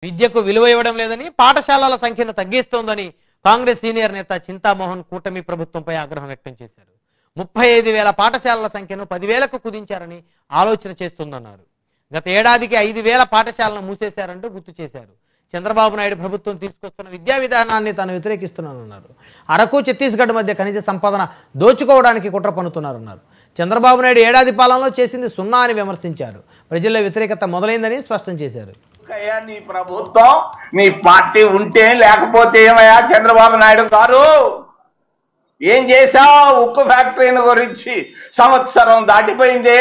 విద్యకు విలువ ఇవ్వడం లేదని, పాఠశాలల సంఖ్యను తగ్గిస్తోందని కాంగ్రెస్ సీనియర్ నేత చింతామోహన్ కూటమి ప్రభుత్వంపై ఆగ్రహం వ్యక్తం చేశారు. 35,000 పాఠశాలల సంఖ్యను 10,000కు కుదించారని ఆలోచన చేస్తుందన్నారు. గత ఏడాదికి 5,000 పాఠశాలను మూసేశారంటూ గుర్తు చేశారు. చంద్రబాబు నాయుడు ప్రభుత్వం తీసుకొస్తున్న విద్యా విధానాన్ని తాను వ్యతిరేకిస్తున్నానన్నారు. అరకు ఛత్తీస్గఢ్ మధ్య ఖనిజ సంపదన దోచుకోవడానికి కుట్ర పన్నుతున్నారన్నారు. చంద్రబాబు నాయుడు ఏడాది పాలనలో చేసింది సున్నా అని విమర్శించారు. ప్రజల్లో వ్యతిరేకత మొదలైందని స్పష్టం చేశారు. నీ ప్రభుత్వం నీ పార్టీ ఉంటే లేకపోతే ఏమయ్యా చంద్రబాబు నాయుడు గారు ఏం చేశావు? ఉక్కు ఫ్యాక్టరీని గురించి సంవత్సరం దాటిపోయిందే,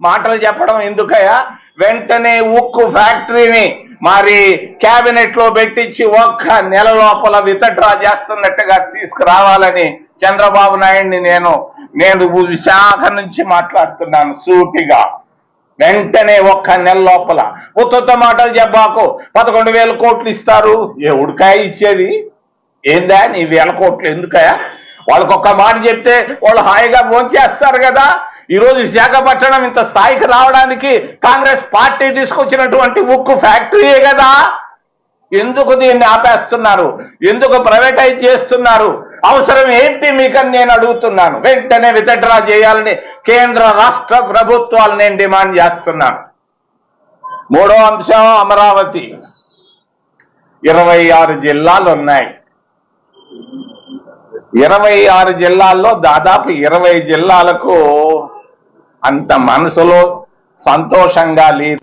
మాటలు చెప్పడం ఎందుకయ్యా? వెంటనే ఉక్కు ఫ్యాక్టరీని మరి క్యాబినెట్ లో పెట్టించి ఒక్క నెల లోపల విత్డ్రా చేస్తున్నట్టుగా తీసుకురావాలని చంద్రబాబు నాయుడిని నేను విశాఖ నుంచి మాట్లాడుతున్నాను సూటిగా. వెంటనే ఒక్క నెల లోపల ఉత్త మాటలు చెప్పాకు. 11,000 కోట్లు ఇస్తారు. ఎవడికాయ ఇచ్చేది? ఏందా నీ 1,000 కోట్లు ఎందుకయా? వాళ్ళకు ఒక్క మాట చెప్తే వాళ్ళు హాయిగా భోంచేస్తారు కదా. ఈరోజు విశాఖపట్నం ఇంత స్థాయికి రావడానికి కాంగ్రెస్ పార్టీ తీసుకొచ్చినటువంటి ఉక్కు ఫ్యాక్టరీయే కదా. ఎందుకు దీన్ని ఆపేస్తున్నారు? ఎందుకు ప్రైవేటైజ్ చేస్తున్నారు? అవసరం ఏంటి మీకని నేను అడుగుతున్నాను. వెంటనే విత్డ్రా చేయాలని కేంద్ర రాష్ట్ర ప్రభుత్వాలు నేను డిమాండ్ చేస్తున్నాను. మూడో అంశం అమరావతి. 26 జిల్లాలు ఉన్నాయి. 26 జిల్లాల్లో దాదాపు 20 జిల్లాలకు అంత మనసులో సంతోషంగా లేదు.